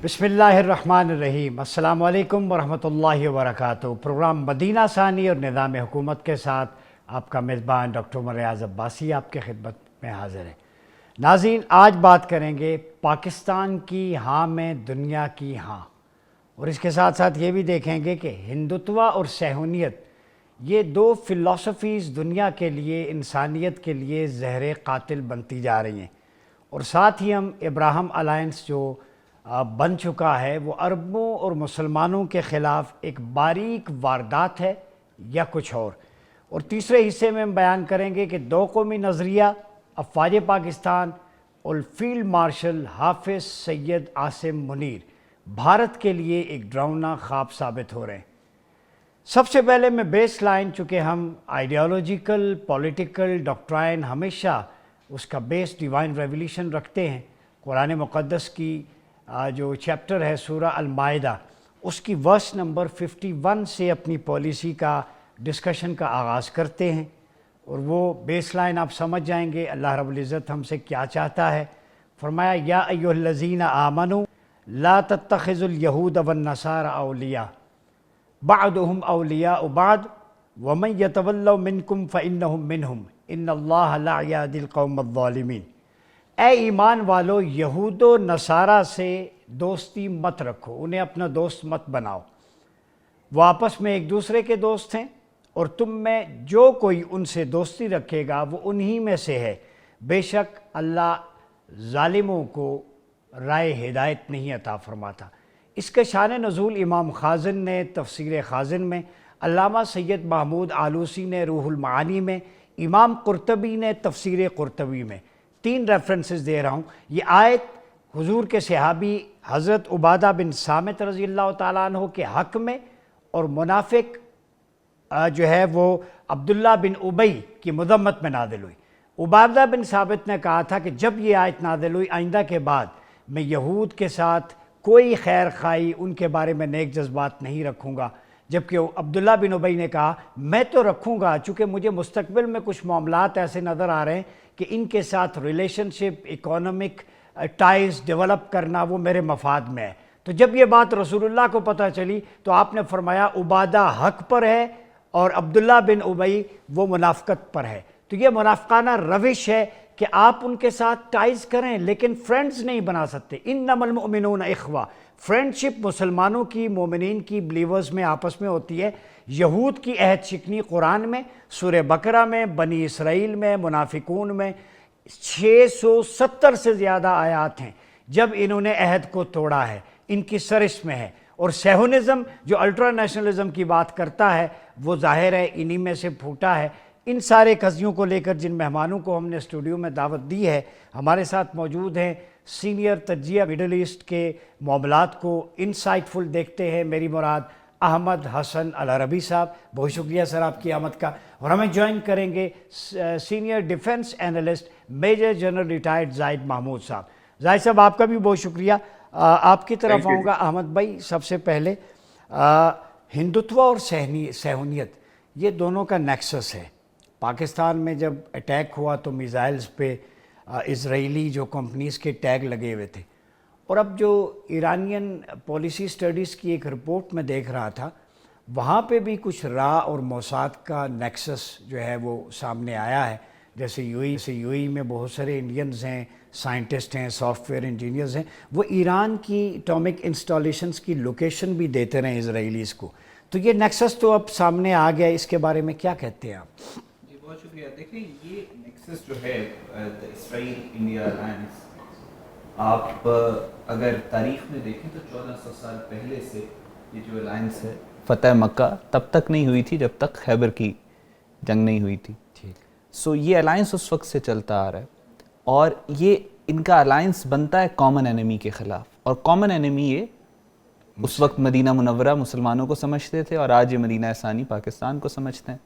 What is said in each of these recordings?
بسم اللہ الرحمن الرحیم۔ السلام علیکم ورحمۃ اللہ وبرکاتہ۔ پروگرام مدینہ ثانی اور نظام حکومت کے ساتھ آپ کا میزبان ڈاکٹر عمر ریاض عباسی آپ کے خدمت میں حاضر ہے۔ ناظرین، آج بات کریں گے پاکستان کی ہاں میں دنیا کی ہاں، اور اس کے ساتھ ساتھ یہ بھی دیکھیں گے کہ ہندوتوا اور صہیونیت یہ دو فلسفیز دنیا کے لیے، انسانیت کے لیے زہر قاتل بنتی جا رہی ہیں، اور ساتھ ہی ہم ابراہم الائنس جو بن چکا ہے وہ عربوں اور مسلمانوں کے خلاف ایک باریک واردات ہے یا کچھ اور تیسرے حصے میں ہم بیان کریں گے کہ دو قومی نظریہ، افواج پاکستان اور فیلڈ مارشل حافظ سید عاصم منیر بھارت کے لیے ایک ڈراؤنا خواب ثابت ہو رہے ہیں۔ سب سے پہلے میں بیس لائن، چونکہ ہم آئیڈیالوجیکل پولیٹیکل ڈاکٹرائن ہمیشہ اس کا بیس ڈیوائن ریولیوشن رکھتے ہیں، قرآن مقدس کی جو چیپٹر ہے سورہ المائدہ، اس کی ورس نمبر 51 سے اپنی پالیسی کا ڈسکشن کا آغاز کرتے ہیں، اور وہ بیس لائن آپ سمجھ جائیں گے اللہ رب العزت ہم سے کیا چاہتا ہے۔ فرمایا یا ایھا الذین آمنوا لا تتخذوا اليہود والنصارى اولیاء بعضهم اولیاء بعض ومن یتولوا منکم فانہم منہم ان اللہ لا یہدی القوم الظالمین۔ اے ایمان والو، یہود و نصارہ سے دوستی مت رکھو، انہیں اپنا دوست مت بناؤ، وہ آپس میں ایک دوسرے کے دوست ہیں، اور تم میں جو کوئی ان سے دوستی رکھے گا وہ انہی میں سے ہے، بے شک اللہ ظالموں کو رائے ہدایت نہیں عطا فرماتا۔ اس کے شان نزول امام خازن نے تفسیر خازن میں، علامہ سید محمود آلوسی نے روح المعانی میں، امام قرطبی نے تفسیر قرطبی میں، 3 ریفرنسز دے رہا ہوں۔ یہ آیت حضور کے صحابی حضرت عبادہ بن صامت رضی اللہ تعالیٰ عنہ کے حق میں، اور منافق جو ہے وہ عبداللہ بن ابی کی مذمت میں نازل ہوئی۔ عبادہ بن صامت نے کہا تھا کہ جب یہ آیت نازل ہوئی، آئندہ کے بعد میں یہود کے ساتھ کوئی خیر خواہی، ان کے بارے میں نیک جذبات نہیں رکھوں گا، جبکہ عبداللہ بن ابی نے کہا میں تو رکھوں گا، چونکہ مجھے مستقبل میں کچھ معاملات ایسے نظر آ رہے ہیں کہ ان کے ساتھ ریلیشن شپ، اکانومک ٹائز ڈیولپ کرنا وہ میرے مفاد میں ہے۔ تو جب یہ بات رسول اللہ کو پتہ چلی تو آپ نے فرمایا عبادہ حق پر ہے اور عبداللہ بن ابی وہ منافقت پر ہے۔ تو یہ منافقانہ روش ہے کہ آپ ان کے ساتھ ٹائز کریں لیکن فرینڈز نہیں بنا سکتے۔ انما المؤمنون اخوہ، فرینڈشپ مسلمانوں کی، مومنین کی، بلیورز میں آپس میں ہوتی ہے۔ یہود کی عہد شکنی قرآن میں، سورہ بقرہ میں، بنی اسرائیل میں، منافقون میں 670 سے زیادہ آیات ہیں جب انہوں نے عہد کو توڑا ہے، ان کی سرش میں ہے۔ اور صہیونزم جو الٹرا نیشنلزم کی بات کرتا ہے وہ ظاہر ہے انہی میں سے پھوٹا ہے۔ ان سارے قضیوں کو لے کر جن مہمانوں کو ہم نے اسٹوڈیو میں دعوت دی ہے، ہمارے ساتھ موجود ہیں سینئر تجزیہ مڈل ایسٹ کے معاملات کو انسائٹ فل دیکھتے ہیں، میری مراد احمد حسن العربی صاحب۔ بہت شکریہ سر آپ کی آمد کا، اور ہمیں جوائن کریں گے senior defence analyst major general retired Zahid Mahmood صاحب۔ زاہد صاحب آپ کا بھی بہت شکریہ۔ آپ کی طرف آؤں گا احمد بھائی۔ سب سے پہلے ہندوتوا اور صہیونیت یہ دونوں کا نیکسس ہے۔ پاکستان میں جب اٹیک ہوا تو میزائلز پہ اسرائیلی جو کمپنیز کے ٹیگ لگے ہوئے تھے، اور اب جو ایرانین پالیسی سٹڈیز کی ایک رپورٹ میں دیکھ رہا تھا، وہاں پہ بھی کچھ را اور موساد کا نیکسس جو ہے وہ سامنے آیا ہے۔ جیسے یو اے میں بہت سارے انڈینز ہیں، سائنٹسٹ ہیں، سافٹ ویئر انجینئرز ہیں، وہ ایران کی اٹامک انسٹالیشنز کی لوکیشن بھی دیتے رہے اسرائیلیز کو۔ تو یہ نیکسس تو اب سامنے آ گیا، اس کے بارے میں کیا کہتے ہیں آپ؟ جی بہت شکریہ۔ دیکھیں یہ نیکسس جو ہے اسرائیل انڈیا الائنس، آپ اگر تاریخ میں دیکھیں تو 1400 سال پہلے سے یہ جو الائنس ہے فتح مکہ تب تک نہیں ہوئی تھی جب تک خیبر کی جنگ نہیں ہوئی تھی۔ سو یہ الائنس اس وقت سے چلتا آ رہا ہے، اور یہ ان کا الائنس بنتا ہے کامن انیمی کے خلاف، اور کامن انیمی یہ اس وقت مدینہ منورہ مسلمانوں کو سمجھتے تھے، اور آج یہ مدینہ ثانی پاکستان کو سمجھتے ہیں۔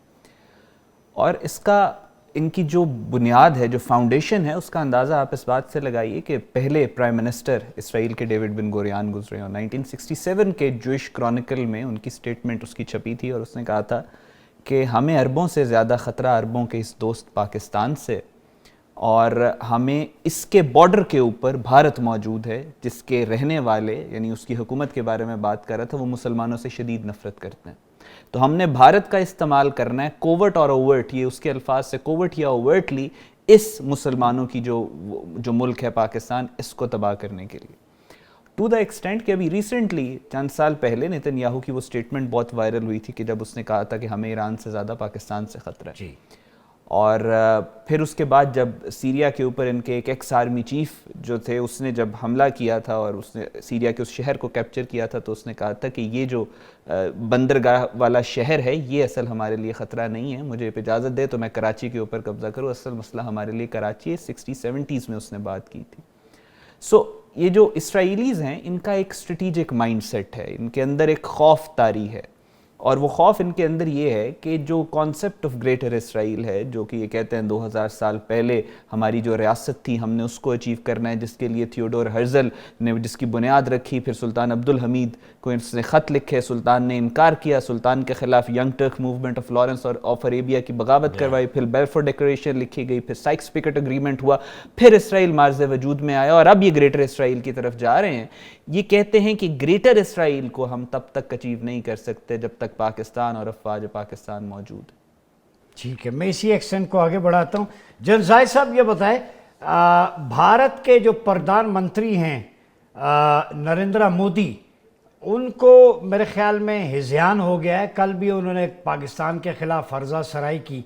اور اس کا ان کی جو بنیاد ہے، جو فاؤنڈیشن ہے، اس کا اندازہ آپ اس بات سے لگائیے کہ پہلے پرائم منسٹر اسرائیل کے ڈیوڈ بن گوریان گزرے، اور 1967 کے جوئش کرونیکل میں ان کی سٹیٹمنٹ اس کی چھپی تھی، اور اس نے کہا تھا کہ ہمیں عربوں سے زیادہ خطرہ عربوں کے اس دوست پاکستان سے، اور ہمیں اس کے بارڈر کے اوپر بھارت موجود ہے جس کے رہنے والے یعنی اس کی حکومت کے بارے میں بات کر رہا تھا وہ مسلمانوں سے شدید نفرت کرتے ہیں. تو ہم نے بھارت کا استعمال کرنا ہے کوورٹ اور اوورٹ, یہ اس کے الفاظ سے کوورٹ یا اوورٹلی اس مسلمانوں کی جو ملک ہے پاکستان, اس کو تباہ کرنے کے لیے. ٹو دا ایکسٹینٹ کہ ابھی ریسنٹلی چند سال پہلے نیتن یاہو کی وہ سٹیٹمنٹ بہت وائرل ہوئی تھی کہ جب اس نے کہا تھا کہ ہمیں ایران سے زیادہ پاکستان سے خطرہ ہے. اور پھر اس کے بعد جب سیریا کے اوپر ان کے ایک ایکس آرمی چیف جو تھے اس نے جب حملہ کیا تھا اور اس نے سیریا کے اس شہر کو کیپچر کیا تھا تو اس نے کہا تھا کہ یہ جو بندرگاہ والا شہر ہے یہ اصل ہمارے لیے خطرہ نہیں ہے, مجھے اجازت دے تو میں کراچی کے اوپر قبضہ کروں, اصل مسئلہ ہمارے لیے کراچی ہے. 60-70s میں اس نے بات کی تھی. سو یہ جو اسرائیلیز ہیں ان کا ایک اسٹریٹیجک مائنڈ سیٹ ہے, ان کے اندر ایک خوف طاری ہے, اور وہ خوف ان کے اندر یہ ہے کہ جو کانسیپٹ آف گریٹر اسرائیل ہے جو کہ یہ کہتے ہیں 2000 سال پہلے ہماری جو ریاست تھی ہم نے اس کو اچیو کرنا ہے, جس کے لیے تھیوڈور ہرزل نے جس کی بنیاد رکھی, پھر سلطان عبد الحمید کو اس نے خط لکھے, سلطان نے انکار کیا, سلطان کے خلاف Young Turk movement of Lawrence اور آف عربیہ کی بغاوت کروائی, پھر بیلفور ڈیکلیریشن لکھی گئی, پھر سائکس پیکٹ اگریمنٹ ہوا, پھر اسرائیل مارز وجود میں آیا اور اب یہ گریٹر اسرائیل کی طرف جا رہے ہیں. یہ کہتے ہیں کہ گریٹر اسرائیل کو ہم تب تک اچیو نہیں کر سکتے جب تک پاکستان اور افواج پاکستان موجود ہے. ٹھیک ہے, میں اسی ایکسنٹ کو آگے بڑھاتا ہوں. جنرل زاہد صاحب یہ بتائیں, بھارت کے جو پردھان منتری ہیں نریندرا مودی, ان کو میرے خیال میں ہذیان ہو گیا ہے. کل بھی انہوں نے پاکستان کے خلاف فرضہ سرائی کی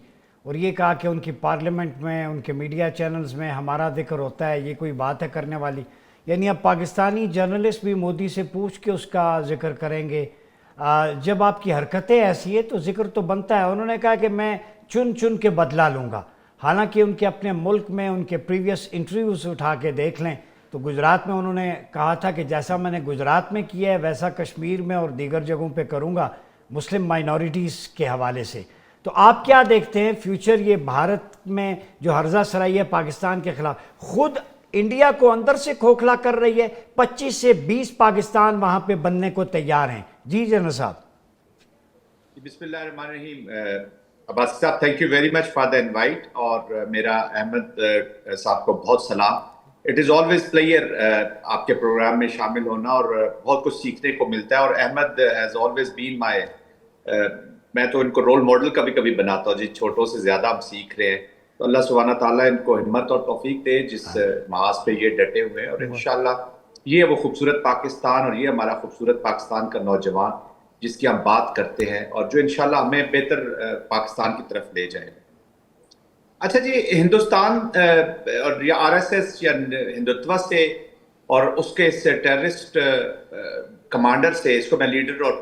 اور یہ کہا کہ ان کی پارلیمنٹ میں ان کے میڈیا چینلز میں ہمارا ذکر ہوتا ہے, یہ کوئی بات ہے کرنے والی. یعنی اب پاکستانی جرنلسٹ بھی مودی سے پوچھ کے اس کا ذکر کریں گے. جب آپ کی حرکتیں ایسی ہیں تو ذکر تو بنتا ہے. انہوں نے کہا کہ میں چن چن کے بدلہ لوں گا, حالانکہ ان کے اپنے ملک میں ان کے پریویس انٹرویوز اٹھا کے دیکھ لیں تو گجرات میں انہوں نے کہا تھا کہ جیسا میں نے گجرات میں کیا ہے ویسا کشمیر میں اور دیگر جگہوں پہ کروں گا مسلم مائنورٹیز کے حوالے سے. تو آپ کیا دیکھتے ہیں فیوچر یہ بھارت میں جو ہرزہ سرائی ہے پاکستان کے خلاف, خود انڈیا کو اندر سے کھوکھلا کر رہی ہے, 25 سے 20 پاکستان وہاں پہ بننے کو تیار ہیں. جی جنرل صاحب. بسم اللہ الرحمن الرحیم. عباس صاحب thank you very much for the invite, اور میرا احمد صاحب کو بہت سلام. اٹ از آلویز پلیئر آپ کے پروگرام میں شامل ہونا اور بہت کچھ سیکھنے کو ملتا ہے. اور احمد ہیز آلویز بین مائی, میں تو ان کو رول ماڈل کبھی کبھی بناتا ہوں, جس چھوٹوں سے زیادہ ہم سیکھ رہے ہیں. تو اللہ سبحانہ تعالیٰ ان کو ہمت اور توفیق دے جس محاذ پہ یہ ڈٹے ہوئے ہیں, اور انشاءاللہ یہ وہ خوبصورت پاکستان اور یہ ہمارا خوبصورت پاکستان کا نوجوان جس کی ہم بات کرتے ہیں اور جو انشاءاللہ ہمیں بہتر پاکستان کی طرف لے جائے. اچھا جی, ہندوستان اور یا آر ایس ایس یا ہندوتوا سے اور اس کے اس ٹیررسٹ کمانڈر سے, اس کو میں لیڈر اور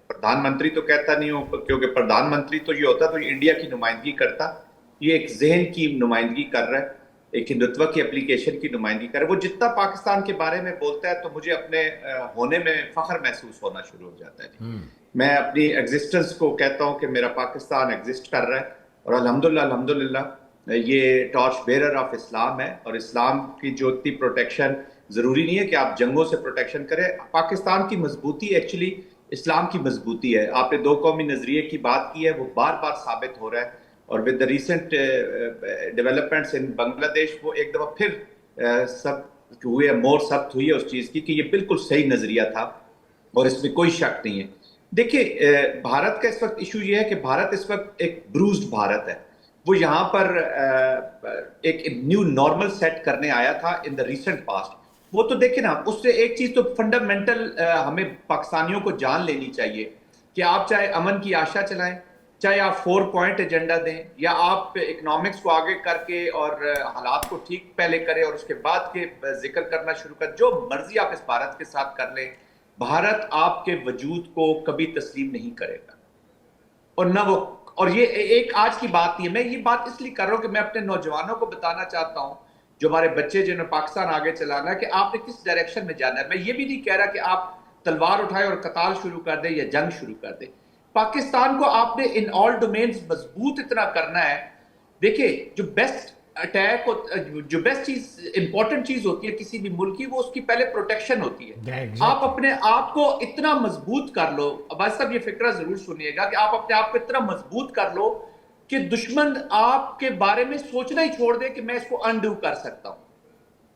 پردھان منتری تو کہتا نہیں ہوں کیونکہ پردھان منتری تو یہ ہوتا تو یہ انڈیا کی نمائندگی کرتا, یہ ایک ذہن کی نمائندگی کر رہا ہے, ایک ہندوتوا کی اپلیکیشن کی نمائندگی کر رہا ہے. وہ جتنا پاکستان کے بارے میں بولتا ہے تو مجھے اپنے ہونے میں فخر محسوس ہونا شروع ہو جاتا ہے. میں اپنی ایگزسٹنس کو کہتا ہوں کہ میرا پاکستان ایگزسٹ کر رہا ہے, اور الحمدللہ یہ ٹارچ بیرر آف اسلام ہے, اور اسلام کی جو اتنی پروٹیکشن ضروری نہیں ہے کہ آپ جنگوں سے پروٹیکشن کریں. پاکستان کی مضبوطی ایکچولی اسلام کی مضبوطی ہے. آپ نے دو قومی نظریے کی بات کی ہے, وہ بار بار ثابت ہو رہا ہے, اور with the recent developments in Bangladesh وہ ایک دفعہ پھر سب ہوئے مور ثبت ہوئی ہے اس چیز کی کہ یہ بالکل صحیح نظریہ تھا اور اس میں کوئی شک نہیں ہے. دیکھیں بھارت کا اس وقت ایشو یہ ہے کہ بھارت اس وقت ایک بروزڈ بھارت ہے. وہ یہاں پر ایک نیو نارمل سیٹ کرنے آیا تھا ان دا ریسنٹ پاسٹ. وہ تو دیکھیں نا, اس سے ایک چیز تو فنڈامنٹل ہمیں پاکستانیوں کو جان لینی چاہیے کہ آپ چاہے امن کی آشا چلائیں, چاہے آپ 4 پوائنٹ ایجنڈا دیں, یا آپ اکنامکس کو آگے کر کے اور حالات کو ٹھیک پہلے کریں اور اس کے بعد کے ذکر کرنا شروع کر, جو مرضی آپ اس بھارت کے ساتھ کر لیں, بھارت آپ کے وجود کو کبھی تسلیم نہیں کرے گا. اور نہ وہ, اور یہ ایک آج کی بات نہیں ہے, میں یہ بات اس لیے کر رہا ہوں کہ میں اپنے نوجوانوں کو بتانا چاہتا ہوں جو ہمارے بچے جنہوں نے پاکستان آگے چلانا ہے کہ آپ نے کس ڈائریکشن میں جانا ہے. میں یہ بھی نہیں کہہ رہا کہ آپ تلوار اٹھائیں اور قتال شروع کر دیں یا جنگ شروع کر دیں. پاکستان کو آپ نے ان آل ڈومینز مضبوط اتنا کرنا ہے. دیکھیں جو بیسٹ اٹیک, جو بیسٹ چیز امپورٹنٹ چیز ہوتی ہے کسی بھی ملک کی, وہ اس کی پہلے پروٹیکشن ہوتی ہے. آپ اپنے آپ کو اتنا مضبوط کر لو, عباس صاحب یہ فکرہ ضرور سنیے گا کہ آپ اپنے آپ کو اتنا مضبوط کر لو کہ دشمن آپ کے بارے میں سوچنا ہی چھوڑ دے کہ میں اس کو انڈو کر سکتا ہوں.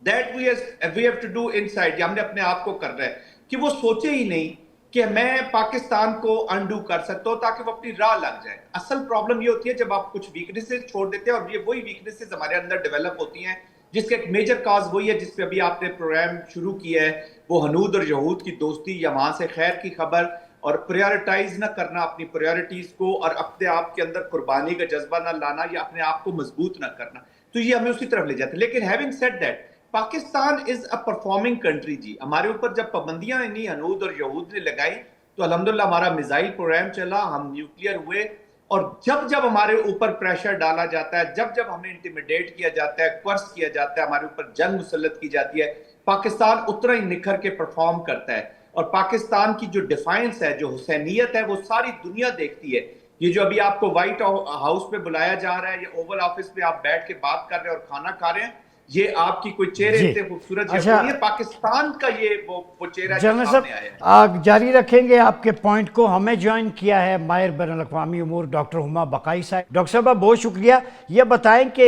That we have to do inside. یہ ہم نے اپنے آپ کو کرنا ہے کہ وہ سوچے ہی نہیں کہ میں پاکستان کو انڈو کر سکتا ہوں تاکہ وہ اپنی راہ لگ جائے. اصل پرابلم یہ ہوتی ہے جب آپ کچھ ویکنیسز چھوڑ دیتے ہیں, اور یہ وہی ویکنیسز ہمارے اندر ڈیولپ ہوتی ہیں جس کا ایک میجر کاز وہی ہے جس پہ ابھی آپ نے پروگرام شروع کیا ہے, وہ ہنود اور یہود کی دوستی یا وہاں سے خیر کی خبر, اور پریورٹائز نہ کرنا اپنی پریورٹیز کو, اور اپنے آپ کے اندر قربانی کا جذبہ نہ لانا یا اپنے آپ کو مضبوط نہ کرنا. تو یہ ہمیں اسی طرف لے جاتے ہیں. لیکن having said that, Pakistan is a performing country جی. ہمارے اوپر جب پابندیاں انہیں ہنود اور یہود نے لگائی تو الحمدللہ ہمارا میزائل پروگرام چلا, ہم نیوکلیئر ہوئے, اور جب ہمارے اوپر پریشر ڈالا جاتا ہے, جب ہمیں انٹیمیڈیٹ کیا جاتا ہے, کورس کیا جاتا ہے, ہمارے اوپر جنگ مسلط کی جاتی ہے, پاکستان اتنا ہی نکھر کے پرفارم کرتا ہے. اور پاکستان کی جو ڈیفائنس ہے, جو حسینیت ہے, وہ ساری دنیا دیکھتی ہے. یہ جو ابھی آپ کو وائٹ ہاؤس پہ بلایا جا رہا ہے یا اوول آفس پہ آپ بیٹھ کے بات کر رہے ہیں اور کھانا کھا رہے ہیں, یہ آپ کی کوئی چہرے اتنے خوبصورت نہیں ہے, پاکستان کا یہ وہ چہرہ جو سامنے آیا ہے. آپ جاری رکھیں گے آپ کے پوائنٹ کو. ہمیں جوائن کیا ہے ماہر بین الاقوامی امور ڈاکٹر ہما بقائی صاحب. ڈاکٹر صاحب بہت شکریہ. یہ بتائیں کہ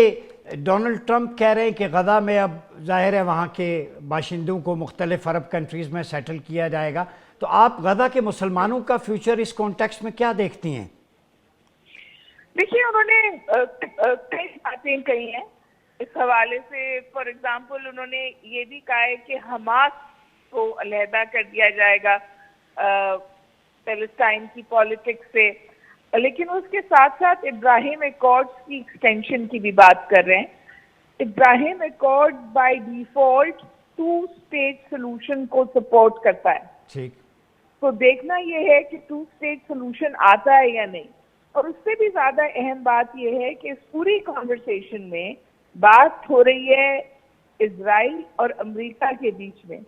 ڈونلڈ ٹرمپ کہہ رہے ہیں کہ غزہ میں اب ظاہر ہے وہاں کے باشندوں کو مختلف عرب کنٹریز میں سیٹل کیا جائے گا, تو آپ غزہ کے مسلمانوں کا فیوچر اس کانٹیکسٹ میں کیا دیکھتی ہیں؟ دیکھیے انہوں نے کئی باتیں کہی ہیں اس حوالے سے. فار ایگزامپل انہوں نے یہ بھی کہا ہے کہ حماس کو علیحدہ کر دیا جائے گا پیلسٹائن کی پالیٹکس سے, لیکن اس کے ساتھ ساتھ ابراہیم ایکارڈز کی ایکسٹینشن کی بھی بات کر رہے ہیں. Ibrahim accord by default 2 state solution کو سپورٹ کرتا ہے. ٹھیک, تو دیکھنا یہ ہے کہ 2 اسٹیٹ سولوشن آتا ہے یا نہیں. اور اس سے بھی زیادہ اہم بات یہ ہے کہ اس پوری کنورسیشن میں بات ہو رہی ہے اسرائیل اور امریکہ کے بیچ میں.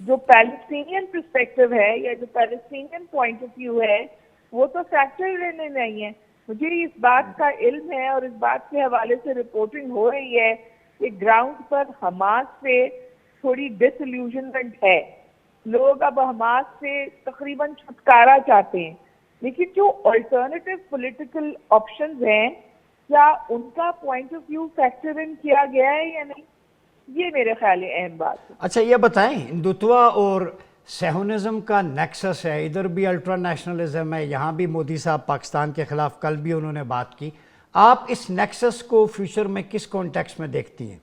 جو پیلسٹینین پرسپیکٹو ہے یا جو پیلسٹینین پوائنٹ آف ویو ہے وہ تو فیکٹر لینے نہیں ہے. مجھے اس بات کا علم ہے اور اس بات کے حوالے سے رپورٹنگ ہو رہی ہے کہ گراؤنڈ پر حماس سے تھوڑی ڈس ایلیوژنمنٹ ہے. لوگ اب حماس سے تقریباً چھٹکارا چاہتے ہیں, لیکن جو الٹرنیٹیو پولیٹیکل آپشنز ہیں کیا ان کا point of view factor in کیا گیا ہے یا نہیں, یہ میرے خیال ہے اہم بات ہے. اچھا یہ بتائیں, ہندوتوا اور سیہونزم کا نیکسس ہے, ادھر بھی الٹرا نیشنلزم ہے, یہاں بھی مودی صاحب پاکستان کے خلاف کل بھی انہوں نے بات کی. آپ اس نیکسس کو فیوچر میں کس کانٹیکسٹ میں دیکھتی ہیں؟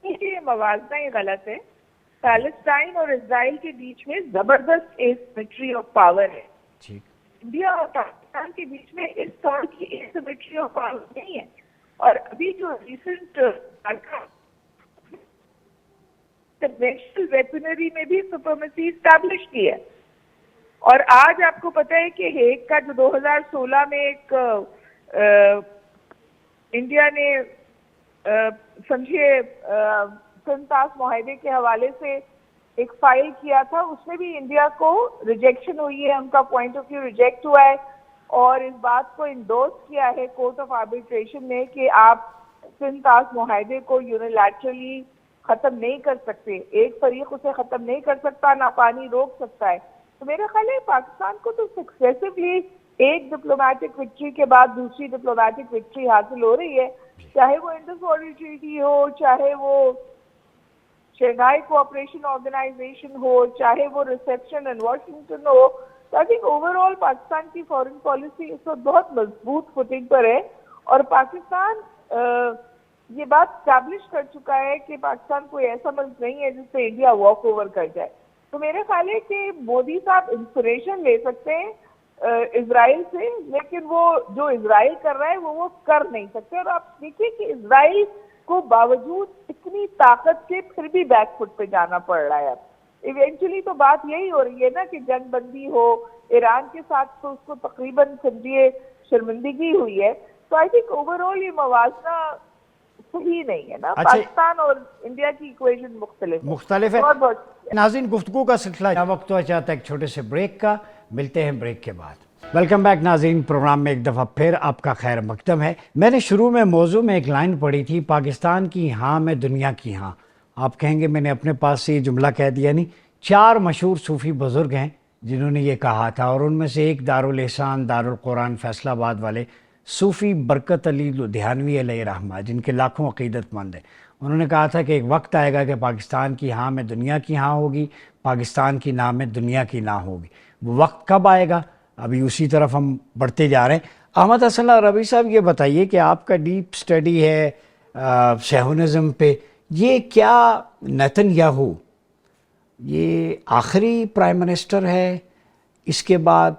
یہ موازنہ ہی غلط ہے. پیلسٹائن اور اسرائیل کے بیچ میں زبردست ایسیمیٹری آف پاور ہے. ٹھیک, انڈیا اور پاکستان کے بیچ میں اس طور کی ایسیمیٹری آف پاور نہیں ہے. اور ابھی جو ریسنٹ کنونشنل ویپنری میں بھی سپرمیسی اسٹیبلش کی ہے. اور آج آپ کو پتہ ہے کہ ہیگ کا جو 2016 میں ایک انڈیا نے سمجھے سنتاس معاہدے کے حوالے سے ایک فائل کیا تھا, اس میں بھی انڈیا کو ریجیکشن ہوئی ہے, ان کا پوائنٹ آف ویو ریجیکٹ ہوا ہے, اور اس بات کو انڈورس کیا ہے کورٹ آف آربیٹریشن نے کہ آپ سنتاس معاہدے کو یونیلیٹرلی ختم نہیں کر سکتے, ایک فریق اسے ختم نہیں کر سکتا, نہ پانی روک سکتا ہے. تو میرا خیال ہے پاکستان کو تو سکسیسولی ایک ڈپلومیٹک وکٹری کے بعد دوسری ڈپلومیٹک وکٹری حاصل ہو رہی ہے, چاہے وہ انڈس واٹر ٹریٹی ہو, چاہے وہ شنگھائی کوآپریشن آرگنائزیشن ہو, چاہے وہ reception in Washington who. I think over all Pakistan کی فارن پالیسی اس وقت بہت مضبوط فوٹنگ پر ہے, اور پاکستان یہ بات اسٹیبلش کر چکا ہے کہ پاکستان کوئی ایسا ملک نہیں ہے جس سے انڈیا واک اوور کر جائے. تو میرے خیال ہے کہ مودی صاحب انسپریشن لے سکتے ہیں اسرائیل سے, لیکن وہ جو اسرائیل کر رہا ہے وہ کر نہیں سکتے. اور آپ دیکھیے کہ اسرائیل کو باوجود اتنی طاقت کے پھر بھی بیک فٹ پہ جانا پڑ رہا ہے. اب ایونچولی تو بات یہی ہو رہی ہے نا کہ جنگ بندی ہو ایران کے ساتھ, تو اس کو تقریباً سمجھیے شرمندگی ہوئی ہے. تو آئی تھنک اوور آل یہ موازنہ صحیح نہیں ہے نا, پاکستان اور انڈیا کی ایکویشن مختلف ہے. ناظرین گفتگو کا سلسلہ وقت ہوا چاہتا ہے ایک چھوٹے سے بریک کا, ملتے ہیں بریک کے بعد. ویلکم بیک ناظرین, پروگرام میں ایک دفعہ پھر آپ کا خیر مقدم ہے. میں نے شروع میں موضوع میں ایک لائن پڑھی تھی, پاکستان کی ہاں میں دنیا کی ہاں. آپ کہیں گے میں نے اپنے پاس سے یہ جملہ کہہ دیا نہیں. 4 مشہور صوفی بزرگ ہیں جنہوں نے یہ کہا تھا، اور ان میں سے ایک دارالحسان دارالقرآن فیصل آباد والے صوفی برکت علی لدھیانوی علیہ رحمہ، جن کے لاکھوں عقیدت مند ہیں. انہوں نے کہا تھا کہ ایک وقت آئے گا کہ پاکستان کی ہاں میں دنیا کی ہاں ہوگی، پاکستان کی نہ میں دنیا کی نہ ہوگی. وہ وقت کب آئے گا؟ ابھی اسی طرف ہم بڑھتے جا رہے ہیں. احمد حسن عربی صاحب، یہ بتائیے کہ آپ کا ڈیپ سٹڈی ہے صہیونزم پہ، یہ کیا نیتن یاہو یہ آخری پرائم منسٹر ہے؟ اس کے بعد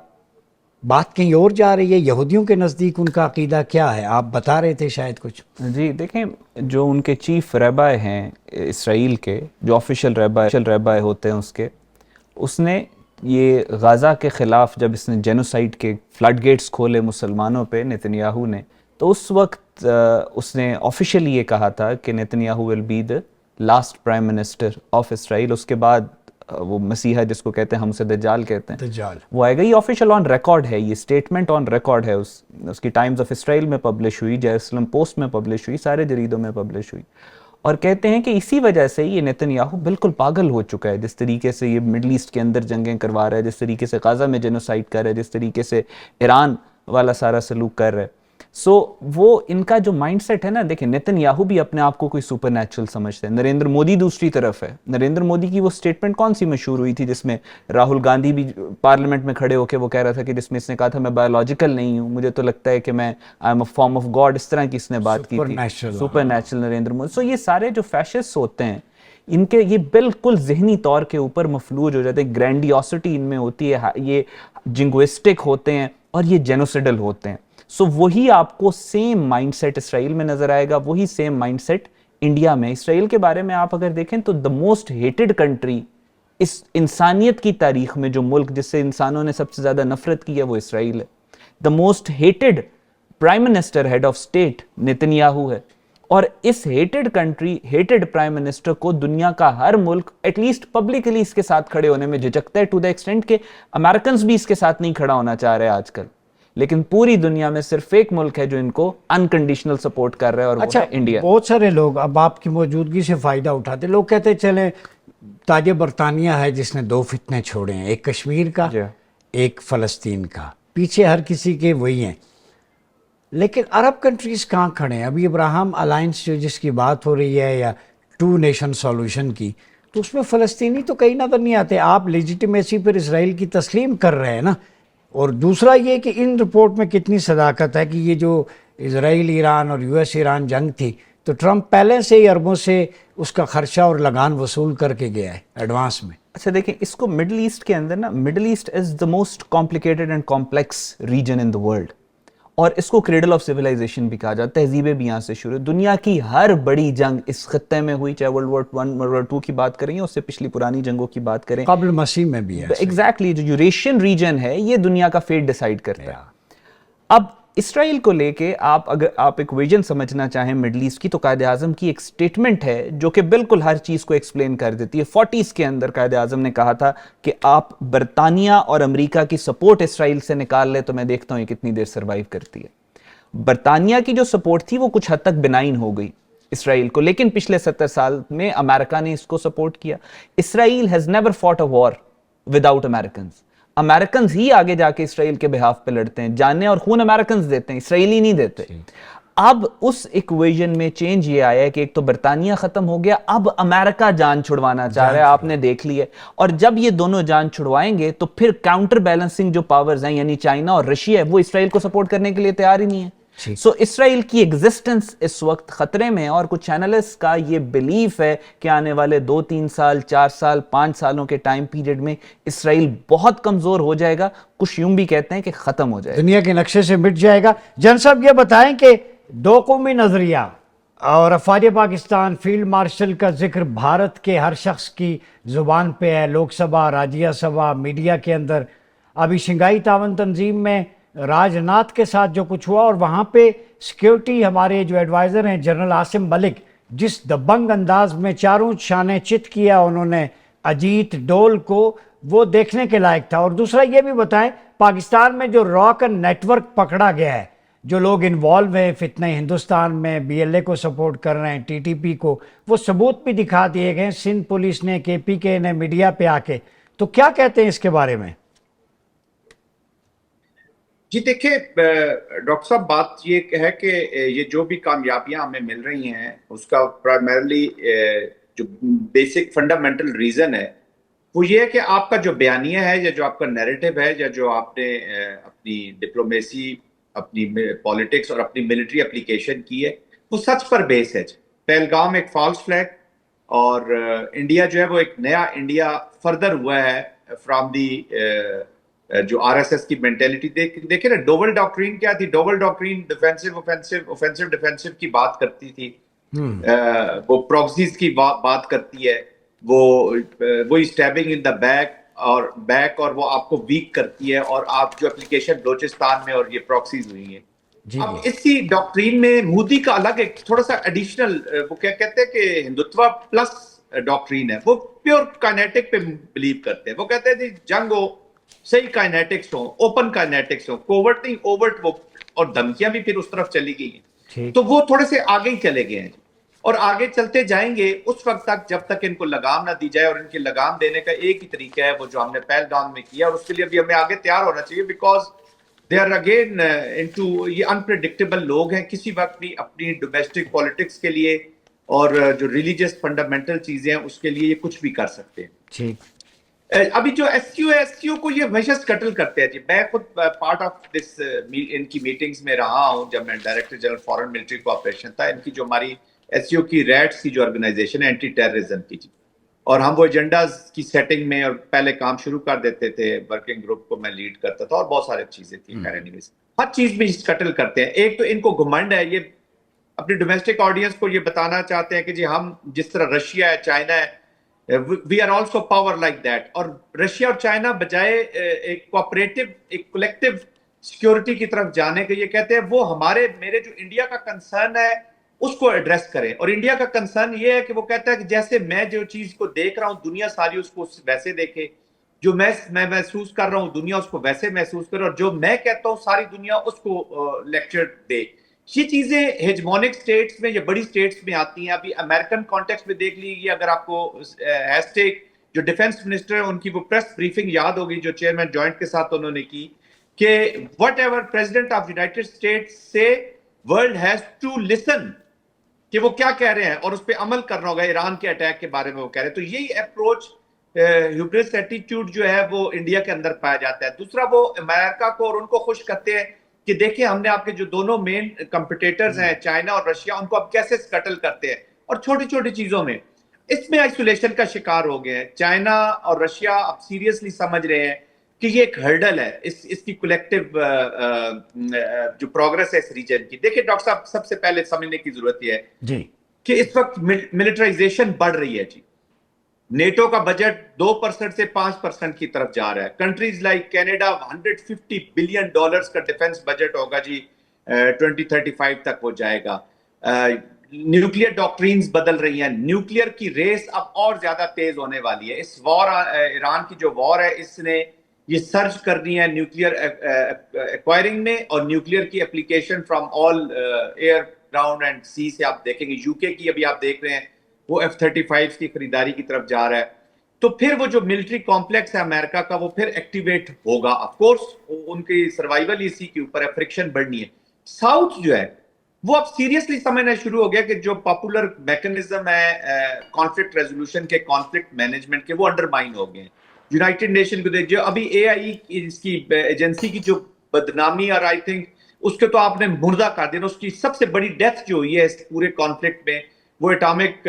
بات کہیں اور جا رہی ہے؟ یہودیوں کے نزدیک ان کا عقیدہ کیا ہے؟ آپ بتا رہے تھے شاید کچھ. جی دیکھیں، جو ان کے چیف ریبائے ہیں اسرائیل کے، جو آفیشل ریبائے ہوتے ہیں اس نے یہ غزہ کے خلاف جب اس نے جینوسائیڈ کے فلڈ گیٹس کھولے مسلمانوں پہ نتن یاہو نے، تو اس وقت اس نے آفیشلی یہ کہا تھا کہ Netanyahu will be the last prime minister of Israel. اس کے بعد وہ مسیحا جس کو کہتے ہیں، ہم سے دجال کہتے ہیں، دجال وہ آئے گا. یہ آفیشل آن ریکارڈ ہے، یہ اسٹیٹمنٹ آن ریکارڈ ہے. اس کی ٹائمز آف اسرائیل میں پبلش ہوئی، جیروسلم پوسٹ میں پبلش ہوئی، سارے جریدوں میں پبلش ہوئی. اور کہتے ہیں کہ اسی وجہ سے یہ نتن یاہو بالکل پاگل ہو چکا ہے، جس طریقے سے یہ مڈل ایسٹ کے اندر جنگیں کروا رہا ہے، جس طریقے سے غزہ میں جینوسائیڈ کر رہا ہے، جس طریقے سے ایران والا سارا سلوک کر رہا ہے. سو وہ ان کا جو مائنڈ سیٹ ہے نا، دیکھیں نتن یاہو بھی اپنے آپ کو کوئی سپر نیچرل سمجھتے ہیں. نریندر مودی دوسری طرف ہے. نریندر مودی کی وہ سٹیٹمنٹ کون سی مشہور ہوئی تھی جس میں راہل گاندھی بھی پارلیمنٹ میں کھڑے ہو کے وہ کہہ رہا تھا کہ جس میں اس نے کہا تھا میں بایولوجیکل نہیں ہوں، مجھے تو لگتا ہے کہ میں I am a form of God, اس طرح کی اس نے بات کی تھی. Supernatural Narendra Modi. So یہ سارے جو فیشسٹ ہوتے ہیں، ان کے یہ بالکل ذہنی طور کے اوپر مفلوج ہو جاتے ہیں. گرینڈیوسٹی ان میں ہوتی ہے، یہ جنگوسٹک ہوتے ہیں اور یہ جینوسیڈل ہوتے ہیں. سو وہی آپ کو سیم مائنڈ سیٹ اسرائیل میں نظر آئے گا، وہی سیم مائنڈ سیٹ انڈیا میں. اسرائیل کے بارے میں آپ اگر دیکھیں تو دا موسٹ ہیٹڈ کنٹری اس انسانیت کی تاریخ میں، جو ملک جس سے انسانوں نے سب سے زیادہ نفرت کی ہے، وہ اسرائیل ہے. The most hated prime minister head of state Netanyahu ہے. اور اس hated country, hated prime minister کو دنیا کا ہر ملک ایٹ لیسٹ پبلکلی اس کے ساتھ کھڑے ہونے میں جھجکتا ہے، ٹو دا ایکسٹینٹ کہ امریکنز بھی اس کے ساتھ نہیں کھڑا ہونا چاہ رہے آج کل. لیکن پوری دنیا میں صرف ایک ملک ہے جو ان کو انکنڈیشنل سپورٹ کر رہا ہے، اور وہ ہے انڈیا. بہت سارے لوگ اب آپ کی موجودگی سے فائدہ اٹھاتے. لوگ کہتے چلیں تاج برطانیہ ہے جس نے 2 فتنے چھوڑے ہیں، ایک کشمیر کا، ایک فلسطین کا، پیچھے ہر کسی کے وہی ہیں. لیکن عرب کنٹریز کہاں کھڑے ہیں؟ ابھی ابراہم الائنس جو جس کی بات ہو رہی ہے، یا 2 نیشن سولوشن کی، تو اس میں فلسطینی تو کہیں نظر نہیں آتے. آپ لیجیٹیمیسی پر اسرائیل کی تسلیم کر رہے ہیں نا. اور دوسرا یہ کہ ان رپورٹ میں کتنی صداقت ہے کہ یہ جو اسرائیل ایران اور US ایران جنگ تھی، تو ٹرمپ پہلے سے ہی عربوں سے اس کا خرچہ اور لگان وصول کر کے گیا ہے ایڈوانس میں. اچھا دیکھیں، اس کو مڈل ایسٹ کے اندر نا، Middle East is the most complicated and complex region in the world, اور اس کو کریڈل آف سویلائزیشن بھی کہا جاتا ہے. تہذیبیں بھی یہاں سے شروع. دنیا کی ہر بڑی جنگ اس خطے میں ہوئی، چاہے ورلڈ وار 1 ورلڈ وار 2 کی بات کریں یا اس سے پچھلی پرانی جنگوں کی بات کریں، قبل مسیح میں بھی ہے. ایگزیکٹلی جو یوریشین ریجن ہے، یہ دنیا کا فیٹ ڈیسائیڈ کرتا ہے. اب اسرائیل کو لے کے اگر آپ ایک ویژن سمجھنا چاہیں مڈل ایسٹ کی، تو قائد اعظم کی ایک سٹیٹمنٹ ہے جو کہ بالکل ہر چیز کو ایکسپلین کر دیتی ہے. 40s کے اندر قائد اعظم نے کہا تھا کہ آپ برطانیہ اور امریکہ کی سپورٹ اسرائیل سے نکال لیں تو میں دیکھتا ہوں یہ کتنی دیر سروائیو کرتی ہے. برطانیہ کی جو سپورٹ تھی وہ کچھ حد تک بنائن ہو گئی اسرائیل کو، لیکن پچھلے 70 سال میں امریکہ نے اس کو سپورٹ کیا. Israel has never fought a war without Americans. Americans ہی آگے جا کے اسرائیل کے بہاف پہ لڑتے ہیں، جانیں اور خون امریکنز دیتے ہیں، اسرائیلی نہیں دیتے. اب اس ایکویژن میں چینج یہ آیا ہے کہ ایک تو برطانیہ ختم ہو گیا، اب امریکہ جان چھڑوانا چاہ رہا ہے. آپ نے دیکھ لی ہے. اور جب یہ دونوں جان چھڑوائیں گے تو پھر کاؤنٹر بیلنسنگ جو پاورز ہیں، یعنی چائنا اور رشیا، وہ اسرائیل کو سپورٹ کرنے کے لیے تیار ہی نہیں ہے. سو اسرائیل کی ایگزسٹنس اس وقت خطرے میں ہے. اور کچھ چینلسٹ کا یہ بلیف ہے کہ آنے والے 2-3 سال 4 سال 5 سالوں کے ٹائم پیریڈ میں اسرائیل بہت کمزور ہو جائے گا. کچھ یوں بھی کہتے ہیں کہ ختم ہو جائے گا، دنیا کے نقشے سے مٹ جائے گا. جن صاحب یہ بتائیں کہ 2 قومی نظریہ اور افواج پاکستان، فیلڈ مارشل کا ذکر بھارت کے ہر شخص کی زبان پہ ہے، لوک سبھا، راجیہ سبھا، میڈیا کے اندر. ابھی شنگھائی تعاون تنظیم میں راج ناتھ کے ساتھ جو کچھ ہوا، اور وہاں پہ سیکیورٹی ہمارے جو ایڈوائزر ہیں جنرل عاصم ملک، جس دبنگ انداز میں چاروں شانے چت کیا انہوں نے اجیت ڈول کو، وہ دیکھنے کے لائق تھا. اور دوسرا یہ بھی بتائیں، پاکستان میں جو راک نیٹ ورک پکڑا گیا ہے، جو لوگ انوالو ہیں فتنہ ہندوستان میں، BLA کو سپورٹ کر رہے ہیں، TTP کو، وہ ثبوت بھی دکھا دیے گئے سندھ پولیس نے، KPK نے، میڈیا پہ آ کے. تو کیا کہتے ہیں اس کے بارے میں؟ جی دیکھیں ڈاکٹر صاحب بات یہ ہے کہ یہ جو بھی کامیابیاں ہمیں مل رہی ہیں اس کا پرائمرلی جو بیسک فنڈامنٹل ریزن ہے وہ یہ ہے کہ آپ کا جو بیانیہ ہے یا جو آپ کا نیریٹو ہے یا جو آپ نے اپنی ڈپلومیسی اپنی پالیٹکس اور اپنی ملٹری اپلیکیشن کی ہے وہ سچ پر بیس ہے. پہلگام ایک فالس فلیگ اور انڈیا جو ہے وہ ایک نیا انڈیا فردر ہوا ہے فرام دی جو آر ایس ایس کی مینٹیلٹی. دیکھیں نا ڈوبل ڈاکٹرین کیا تھی؟ Double doctrine defensive offensive defensive کی بات کرتی تھی, وہ پروکسیز کی بات کرتی ہے, وہ اسٹیبنگ ان دا بیک اور وہ آپ کو ویک کرتی ہے, اور آپ جو اپلیکیشن بلوچستان میں اور یہ پروکسیز ہوئی ہیں. اب اسی ڈاکٹرین میں مودی کا الگ ایک تھوڑا سا ایڈیشنل وہ کیا کہتے ہیں کہ ہندوتوا پلس ڈاکٹرین ہے. وہ پیور کائنیٹک پہ بلیو کرتے ہیں. وہ کہتے ہیں جنگ ہو صحیح کائنیٹکس ہو, اوپن کائنیٹکس ہو, کوورٹ نہیں اوورٹ, وہ اور دھمکیاں بھی پھر اس طرف چلی گئی ہیں. تو وہ تھوڑے سے آگے ہی چلے گئے ہیں اور آگے چلتے جائیں گے اس وقت تک جب تک ان کو لگام نہ دی جائے. اور ان کی لگام دینے کا ایک ہی طریقہ ہے وہ جو ہم نے پہلگام میں کیا, اور اس کے لیے بھی ہمیں آگے تیار ہونا چاہیے because they are again into یہ انپریڈکٹیبل لوگ ہیں. کسی وقت بھی اپنی ڈومیسٹک پالیٹکس کے لیے اور جو ریلیجیس فنڈامنٹل چیزیں ہیں اس کے لیے یہ کچھ بھی کر سکتے ہیں. ابھی جو ایس کیو کو یہ ہمیشہ سکٹل کرتے ہیں جی. میں خود پارٹ آف دس ان کی میٹنگز میں رہا ہوں جب میں director general foreign military cooperation تھا. ان کی جو ہماری ایس کیو کی ریٹس کی جو آرگنائزیشن ہے اینٹی ٹیررزم کی جی, اور ہم وہ ایجنڈاز کی سیٹنگ میں اور پہلے کام شروع کر دیتے تھے. ورکنگ گروپ کو میں لیڈ کرتا تھا اور بہت ساری چیزیں تھیں. خیر اینیویز ہر چیز میں سکٹل کرتے ہیں. ایک تو ان کو گھمنڈ ہے, یہ اپنی ڈومیسٹک آڈینس کو یہ بتانا چاہتے ہیں کہ جی ہم جس طرح رشیا ہے, چائنا ہے, we are also power like that. اور رشیا اور چائنا بجائے ایک کوآپریٹو ایک کولیکٹیو سیکیورٹی کی طرف جانے کے یہ کہتے ہیں وہ میرے جو انڈیا کا کنسرن ہے اس کو ایڈریس کریں. اور انڈیا کا کنسرن یہ ہے کہ وہ کہتا ہے کہ جیسے میں جو چیز کو دیکھ رہا ہوں دنیا ساری اس کو ویسے دیکھے, جو میں محسوس کر رہا ہوں دنیا اس کو ویسے محسوس کرے, اور جو میں کہتا ہوں ساری دنیا اس کو لیکچر دے. یہ چیزیں ہیجمونک سٹیٹس میں یا بڑی سٹیٹس میں آتی ہیں. ابھی امریکن کانٹیکسٹ میں دیکھ لیجیے, اگر آپ کو ہیسٹیک جو ڈیفنس منسٹر ہے ان کی وہ پریس بریفنگ یاد ہوگی جو چیئرمین جوائنٹ کے ساتھ انہوں نے کی کہ what ever president of United States سے ورلڈ ہیز ٹو لسن کہ وہ کیا کہہ رہے ہیں اور اس پہ عمل کرنا ہوگا. ایران کے اٹیک کے بارے میں وہ کہہ رہے ہیں. تو یہی اپروچ ہیوبرس ایٹیٹیوڈ جو ہے وہ انڈیا کے اندر پایا جاتا ہے. دوسرا وہ امریکہ کو اور ان کو خوش کرتے ہیں کہ دیکھیں ہم نے آپ کے جو دونوں مین کمپٹیٹرز ہیں چائنا اور رشیا ان کو اب کیسے سکٹل کرتے ہیں. اور چھوٹی چھوٹی چیزوں میں اس میں آئسولیشن کا شکار ہو گئے ہیں. چائنا اور رشیا اب سیریسلی سمجھ رہے ہیں کہ یہ ایک ہرڈل ہے اس کی کولیکٹیو جو پروگرس ہے اس ریجن کی. دیکھیں ڈاکٹر صاحب سب سے پہلے سمجھنے کی ضرورت یہ ہے کہ اس وقت ملٹرائزیشن بڑھ رہی ہے جی. نیٹو کا بجٹ 2% سے 5% کی طرف جا رہا ہے. کنٹریز لائک کینیڈا $150 بلین کا ڈیفنس بجٹ ہوگا جی 2035 تک وہ جائے گا. نیوکلیئر ڈاکٹرینز بدل رہی ہیں. نیوکلیئر کی ریس اب اور زیادہ تیز ہونے والی ہے. اس ایران کی جو وار ہے اس نے یہ سرچ کرنی ہے نیوکلیئر ایکوائرنگ میں, اور نیوکلیئر کی application from all air ground and sea سے آپ دیکھیں گے. یو کے کی ابھی آپ دیکھ رہے ہیں وہ F-35 کی خریداری کی طرف جا رہا ہے. تو پھر وہ جو ملٹری کمپلیکس ہے امریکہ کا وہ پھر ایکٹیویٹ ہوگا. آف کورس ان کی سروائیول اسی کے اوپر ہے, فرکشن بڑھنی ہے. ساؤتھ جو ہے وہ اب سیریسلی سمجھنا شروع ہو گیا کہ جو پاپولر میکنزم ہے کانفلکٹ ریزولوشن کے, کانفلکٹ مینجمنٹ کے, وہ انڈرمائن ہو گئے ہیں. یونائٹڈ نیشن کو جو ابھی AIE اس کی ایجنسی کی جو بدنامی اور آئی تھنک اس کے تو آپ نے مردہ کر دیا. اس کی سب سے بڑی ڈیتھ جو ہوئی ہے اس پورے کانفلکٹ میں وہ اٹامک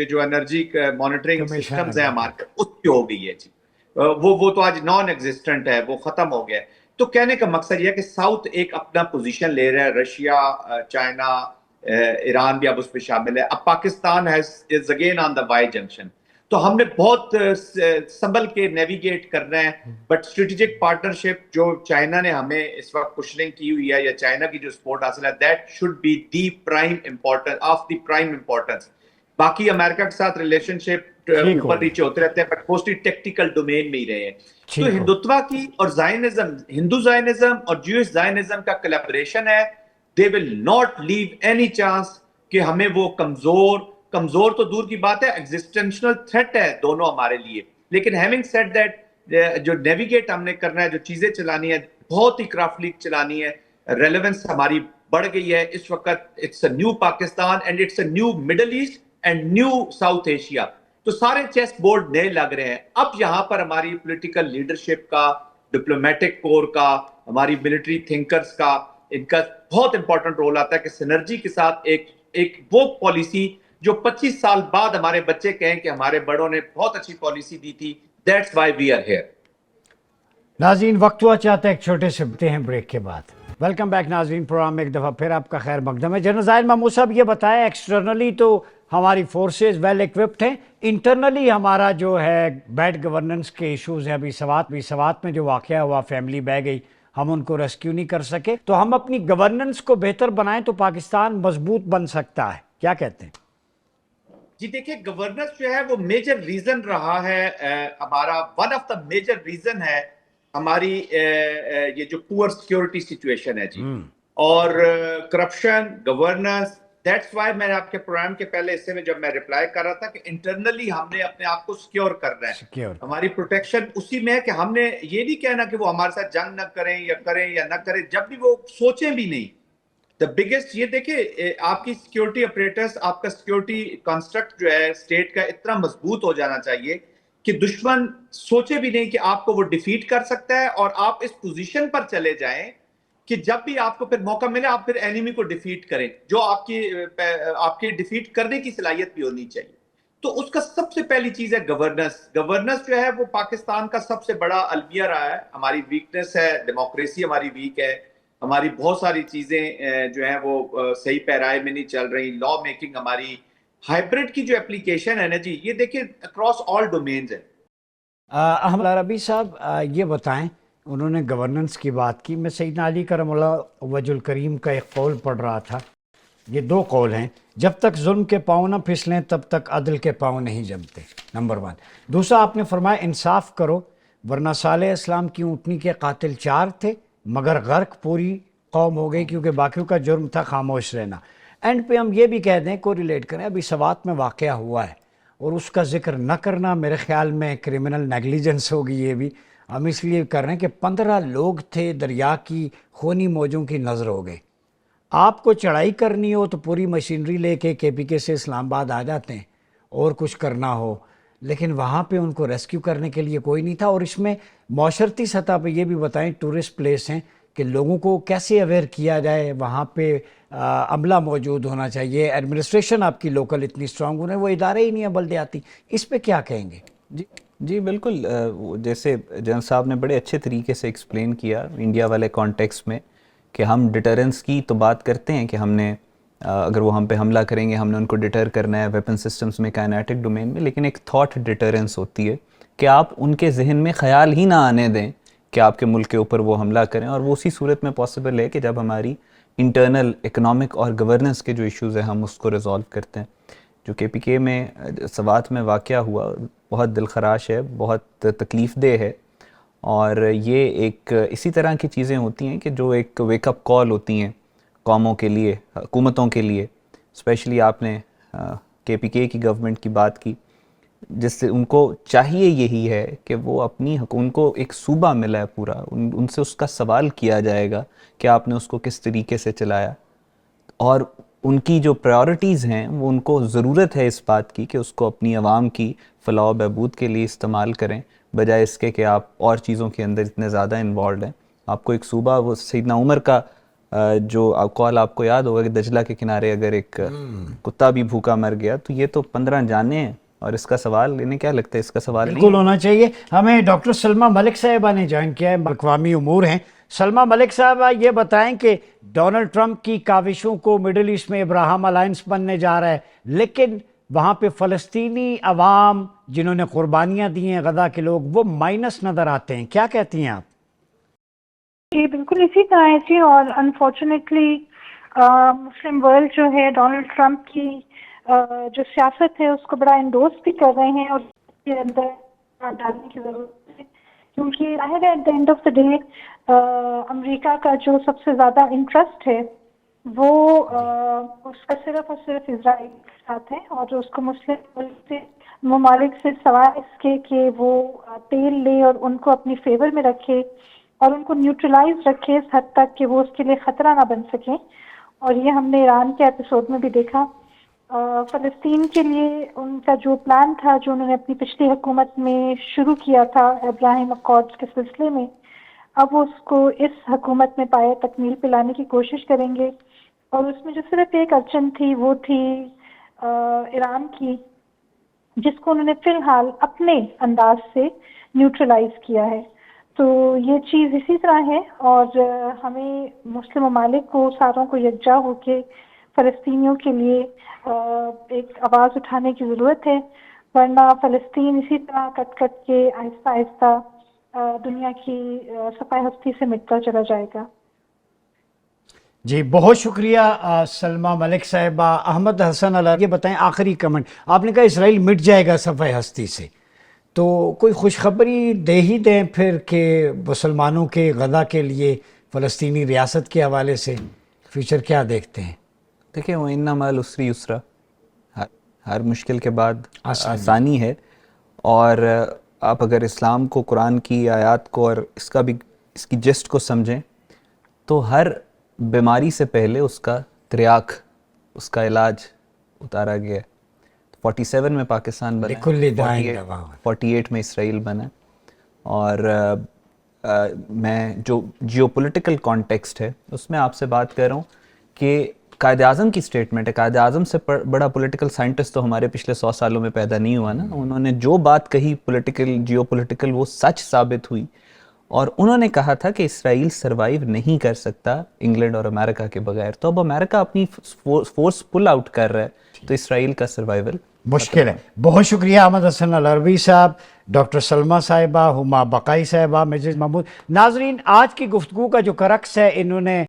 جو انرجی مانیٹرنگ سسٹمز ہیں ہمارے اس کی ہو گئی ہے جی. وہ تو آج نان ایگزسٹنٹ ہے, وہ ختم ہو گیا ہے. تو کہنے کا مقصد یہ ہے کہ ساؤتھ ایک اپنا پوزیشن لے رہا ہے. رشیا, چائنا, ایران بھی اب اس پہ شامل ہے. اب Pakistan is again on the Y junction. تو ہم نے بہت سنبھل کے نیویگیٹ کرنا ہے. بٹ اسٹریٹجک پارٹنرشپ جو چائنا نے ہمیں اس وقت پشننگ کی ہوئی ہے یا چائنا کی جو سپورٹ حاصل ہے that should be the prime importance of the prime importance. باقی امریکہ کے ساتھ ریلیشن شپ اوپر نیچے ہوتے رہتے ہیں بٹ موسٹلی ٹیکٹیکل ڈومین میں ہی رہے ہیں. تو ہندوتوا کی اور زائنزم, ہندو زائنزم اور جوئش زائنزم کا کلیبریشن ہے. They will not leave any chance کہ ہمیں وہ کمزور تو دور کی بات ہے, ایگزسٹینشنل تھریٹ ہے دونوں ہمارے لیے. لیکن ہیونگ سیڈ دیٹ جو نیویگیٹ ہم نے کرنا ہے, جو چیزیں چلانی ہے بہت ہی کرافٹلی چلانی ہے. ریلیونس ہماری بڑھ گئی ہے اس وقت. It's a new Pakistan and it's a new Middle East and new South Asia. تو سارے چیس بورڈ نئے لگ رہے ہیں. اب یہاں پر ہماری پولیٹیکل لیڈرشپ کا, ڈپلومیٹک کور کا, ہماری ملٹری تھنکرز کا, ان کا بہت امپورٹنٹ رول آتا ہے کہ سنرجی کے ساتھ ایک وہ پالیسی جو 25 سال بعد ہمارے بچے کہیں کہ ہمارے بڑوں نے بہت اچھی پالیسی دی تھی. That's why we are here. ناظرین وقت ہوا چاہتا ہے ایک چھوٹے سے بریک کے بعد. ویلکم بیک ناظرین, پروگرام میں ایک دفعہ پھر آپ کا خیر مقدم ہے. جنرل ظاہر محمود صاحب یہ بتائیں, ایکسٹرنلی تو ہماری فورسز ویل ایکوپڈ ہیں, انٹرنلی ہمارا جو ہے بیڈ گورننس کے ایشوز ہیں. ابھی سوات میں جو واقعہ ہوا, فیملی بہ گئی, ہم ان کو ریسکیو نہیں کر سکے. تو ہم اپنی گورننس کو بہتر بنائیں تو پاکستان مضبوط بن سکتا ہے, کیا کہتے ہیں؟ جی دیکھیں, گورننس جو ہے وہ میجر ریزن رہا ہے ہمارا. One of the major reason ہے ہماری یہ جو پور سیکیورٹی سچویشن ہے جی, اور کرپشن, گورننس. دیٹس وائی میں نے آپ کے پروگرام کے پہلے حصے میں جب میں رپلائی کر رہا تھا کہ انٹرنلی ہم نے اپنے آپ کو سیکیور کرنا ہے. ہماری پروٹیکشن اسی میں ہے کہ ہم نے یہ نہیں کہنا کہ وہ ہمارے ساتھ جنگ نہ کریں یا نہ کریں, جب بھی وہ سوچیں بھی نہیں. دا بگیسٹ یہ دیکھیں, آپ کی سیکیورٹی اپریٹس, آپ کا سیکیورٹی کنسٹرکٹ جو ہے اسٹیٹ کا اتنا مضبوط ہو جانا چاہیے کہ دشمن سوچے بھی نہیں کہ آپ کو وہ ڈیفیٹ کر سکتا ہے, اور آپ اس پوزیشن پر چلے جائیں کہ جب بھی آپ کو پھر موقع ملے آپ پھر اینیمی کو ڈیفیٹ کریں, جو آپ کی ڈیفیٹ کرنے کی صلاحیت بھی ہونی چاہیے. تو اس کا سب سے پہلی چیز ہے گورننس. گورننس جو ہے وہ پاکستان کا سب سے بڑا المیہ رہا ہے. ہماری ویکنس ہے, ڈیموکریسی ہماری ویک ہے, ہماری بہت ساری چیزیں جو ہیں وہ صحیح پیرائے میں نہیں چل رہی. لا میکنگ ہماری ہائبرڈ کی جو اپلیکیشن ہے نا جی, یہ دیکھیں اکراس آل ڈومینز ہے. احمد عربی صاحب یہ بتائیں, انہوں نے گورننس کی بات کی. میں سیدنا علی کرم اللہ وجہ الکریم کا ایک قول پڑھ رہا تھا. یہ دو قول ہیں, جب تک ظلم کے پاؤں نہ پھسلیں تب تک عدل کے پاؤں نہیں جمتے, نمبر 1. دوسرا آپ نے فرمایا انصاف کرو, ورنہ صالح اسلام کی اونٹنی کے قاتل 4 تھے مگر غرق پوری قوم ہو گئی کیونکہ باقیوں کا جرم تھا خاموش رہنا. اینڈ پہ ہم یہ بھی کہہ دیں, کو ریلیٹ کریں, ابھی سوات میں واقعہ ہوا ہے اور اس کا ذکر نہ کرنا میرے خیال میں کرمنل نیگلیجنس ہوگی. یہ بھی ہم اس لیے کر رہے ہیں کہ 15 لوگ تھے, دریا کی خونی موجوں کی نظر ہو گئے. آپ کو چڑھائی کرنی ہو تو پوری مشینری لے کے KPK سے اسلام آباد آ جاتے ہیں, اور کچھ کرنا ہو, لیکن وہاں پہ ان کو ریسکیو کرنے کے لیے کوئی نہیں تھا. اور اس میں معاشرتی سطح پہ یہ بھی بتائیں, ٹورسٹ پلیس ہیں, کہ لوگوں کو کیسے اویئر کیا جائے, وہاں پہ عملہ موجود ہونا چاہیے, ایڈمنسٹریشن آپ کی لوکل اتنی اسٹرانگ ہونا ہے, وہ ادارے ہی نہیں ہیں بلدیاتی. اس پہ کیا کہیں گے؟ جی بالکل, جیسے جنرل صاحب نے بڑے اچھے طریقے سے ایکسپلین کیا انڈیا والے کانٹیکس میں کہ ہم ڈیٹرنس کی تو بات کرتے ہیں کہ ہم نے اگر وہ ہم پہ حملہ کریں گے ہم نے ان کو ڈیٹر کرنا ہے ویپن سسٹمز میں, کائنیٹک ڈومین میں, لیکن ایک تھاٹ ڈیٹرنس ہوتی ہے کہ آپ ان کے ذہن میں خیال ہی نہ آنے دیں کہ آپ کے ملک کے اوپر وہ حملہ کریں. اور وہ اسی صورت میں پاسبل ہے کہ جب ہماری انٹرنل اکنامک اور گورننس کے جو ایشوز ہیں ہم اس کو ریزالو کرتے ہیں. جو KPK میں سوات میں واقعہ ہوا بہت دلخراش ہے, بہت تکلیف دہ ہے, اور یہ ایک اسی طرح کی چیزیں ہوتی ہیں کہ جو ایک ویک اپ کال ہوتی ہیں قوموں کے لیے, حکومتوں کے لیے. اسپیشلی آپ نے KPK کی گورنمنٹ کی بات کی, جس سے ان کو چاہیے یہی ہے کہ وہ اپنی ان کو ایک صوبہ ملا ہے پورا, ان سے اس کا سوال کیا جائے گا کہ آپ نے اس کو کس طریقے سے چلایا, اور ان کی جو پرائیورٹیز ہیں وہ ان کو ضرورت ہے اس بات کی کہ اس کو اپنی عوام کی فلاح و بہبود کے لیے استعمال کریں, بجائے اس کے کہ آپ اور چیزوں کے اندر اتنے زیادہ انوالوڈ ہیں. آپ کو ایک صوبہ, وہ سیدنا عمر کا جو قول آپ کو یاد ہوگا کہ دجلہ کے کنارے اگر ایک کتا بھی بھوکا مر گیا تو یہ تو 15 جانیں ہیں, اور اس کا سوال انہیں کیا لگتا ہے, اس کا سوال بالکل ہونا چاہیے. ہمیں ڈاکٹر سلمیٰ ملک صاحبہ نے جوائن کیا ہے, اقوامی امور ہیں. سلمیٰ ملک صاحبہ یہ بتائیں کہ ڈونلڈ ٹرمپ کی کاوشوں کو مڈل ایسٹ میں ابراہم الائنس بننے جا رہا ہے, لیکن وہاں پہ فلسطینی عوام جنہوں نے قربانیاں دی ہیں, غزہ کے لوگ, وہ مائنس نظر آتے ہیں. کیا کہتی ہیں آپ؟ جی بالکل اسی طرح ہے جی, اور انفارچونیٹلی مسلم ورلڈ جو ہے ڈونلڈ ٹرمپ کی جو سیاست ہے اس کو بڑا انڈورس بھی کر رہے ہیں, اور اس کے اندر ڈالنے کی ضرورت ہے, کیونکہ ظاہر ہے at the end of the day امریکہ کا جو سب سے زیادہ انٹرسٹ ہے وہ اس کا صرف اور صرف اسرائیل ساتھ ہیں اور اس کو مسلم ممالک سے سوائے اس کے کہ وہ تیل لے اور ان کو اپنی فیور میں رکھے اور ان کو نیوٹرلائز رکھے اس حد تک کہ وہ اس کے لیے خطرہ نہ بن سکیں. اور یہ ہم نے ایران کے ایپیسوڈ میں بھی دیکھا. فلسطین کے لیے ان کا جو پلان تھا جو انہوں نے اپنی پچھلی حکومت میں شروع کیا تھا ابراہیم اکارڈز کے سلسلے میں، اب وہ اس کو اس حکومت میں پائے تکمیل پہ لانے کی کوشش کریں گے. اور اس میں جو صرف ایک اڑچن تھی وہ تھی ایران کی، جس کو انہوں نے فی الحال اپنے انداز سے نیوٹرلائز کیا ہے. تو یہ چیز اسی طرح ہے اور ہمیں مسلم ممالک کو ساروں کو یکجا ہو کے فلسطینیوں کے لیے ایک آواز اٹھانے کی ضرورت ہے، ورنہ فلسطین اسی طرح کٹ کٹ کے آہستہ آہستہ دنیا کی صفحہ ہستی سے مٹتا چلا جائے گا. جی بہت شکریہ سلمہ ملک صاحبہ. احمد حسن اللہ، یہ بتائیں آخری کمنٹ، آپ نے کہا اسرائیل مٹ جائے گا صفحہ ہستی سے، تو کوئی خوشخبری دے ہی دیں پھر کہ مسلمانوں کے غزہ کے لیے فلسطینی ریاست کے حوالے سے فیوچر کیا دیکھتے ہیں؟ دیکھیں وہ ان مع العسر یسرا، ہر مشکل کے بعد آسانی ہے. اور آپ اگر اسلام کو، قرآن کی آیات کو اور اس کی جسٹ کو سمجھیں تو ہر بیماری سے پہلے اس کا تریاک، اس کا علاج اتارا گیا ہے. 47 میں پاکستان بنا، 48 میں اسرائیل بنا. اور میں جو جیو پولیٹیکل کانٹیکسٹ ہے اس میں آپ سے بات کر رہا ہوں کہ قائد اعظم کی سٹیٹمنٹ ہے. قائد اعظم سے بڑا پولیٹیکل سائنٹسٹ تو ہمارے پچھلے 100 سالوں میں پیدا نہیں ہوا نا. انہوں نے جو بات کہی پولیٹیکل، جیو پولیٹیکل، وہ سچ ثابت ہوئی. اور انہوں نے کہا تھا کہ اسرائیل سروائیو نہیں کر سکتا انگلینڈ اور امریکہ کے بغیر. تو اب امریکہ اپنی فورس پل آؤٹ کر رہا ہے تو اسرائیل کا سروائیول مشکل ہے. بہت شکریہ احمد حسن العربی صاحب، ڈاکٹر سلمہ صاحبہ، ہما بقائی صاحبہ، میجر محمود. ناظرین، آج کی گفتگو کا جو کرکس ہے، انہوں نے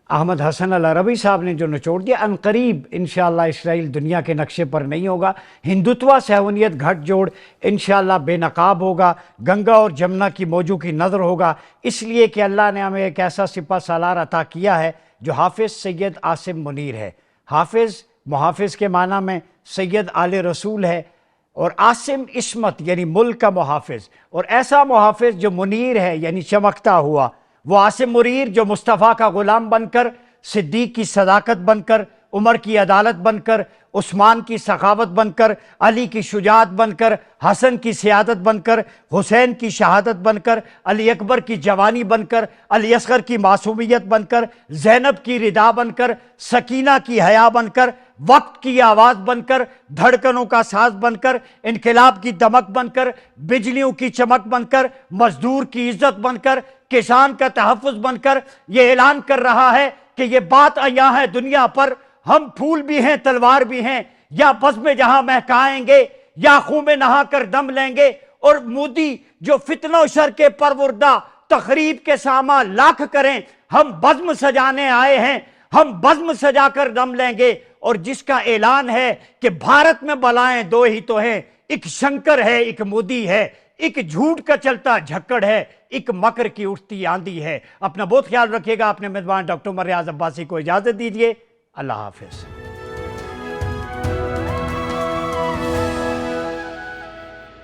احمد حسن العربی صاحب نے جو نچوڑ دیا، عنقریب انشاءاللہ اسرائیل دنیا کے نقشے پر نہیں ہوگا. ہندوتوا صہیونیت گھٹ جوڑ انشاءاللہ بے نقاب ہوگا. گنگا اور جمنا کی موجوں کی نظر ہوگا، اس لیے کہ اللہ نے ہمیں ایک ایسا سپہ سالار عطا کیا ہے جو حافظ سید عاصم منیر ہے. حافظ محافظ کے معنی میں، سید آل رسول ہے، اور عاصم عصمت یعنی ملک کا محافظ، اور ایسا محافظ جو منیر ہے یعنی چمکتا ہوا. وہ عاصم منیر جو مصطفیٰ کا غلام بن کر، صدیق کی صداقت بن کر، عمر کی عدالت بن کر، عثمان کی سخاوت بن کر، علی کی شجاعت بن کر، حسن کی سیادت بن کر، حسین کی شہادت بن کر، علی اکبر کی جوانی بن کر، علی اصغر کی معصومیت بن کر، زینب کی ردا بن کر، سکینہ کی حیا بن کر، وقت کی آواز بن کر، دھڑکنوں کا ساز بن کر، انقلاب کی دمک بن کر، بجلیوں کی چمک بن کر، مزدور کی عزت بن کر، کسان کا تحفظ بن کر یہ اعلان کر رہا ہے کہ یہ بات عیاں ہے دنیا پر، ہم پھول بھی ہیں تلوار بھی ہیں، یا بزم جہاں مہکائیں گے یا خون میں نہا کر دم لیں گے. اور مودی جو فتنہ و شر کے پروردہ تخریب کے ساما لاکھ کریں، ہم بزم سجانے آئے ہیں، ہم بزم سجا کر دم لیں گے. اور جس کا اعلان ہے کہ بھارت میں بلائیں دو ہی تو ہیں، ایک شنکر ہے ایک مودی ہے، ایک جھوٹ کا چلتا جھکڑ ہے، ایک مکر کی اٹھتی آندھی ہے. اپنا بہت خیال رکھیے گا. اپنے میزبان ڈاکٹر عمر ریاض عباسی کو اجازت دیجیے. اللہ حافظ.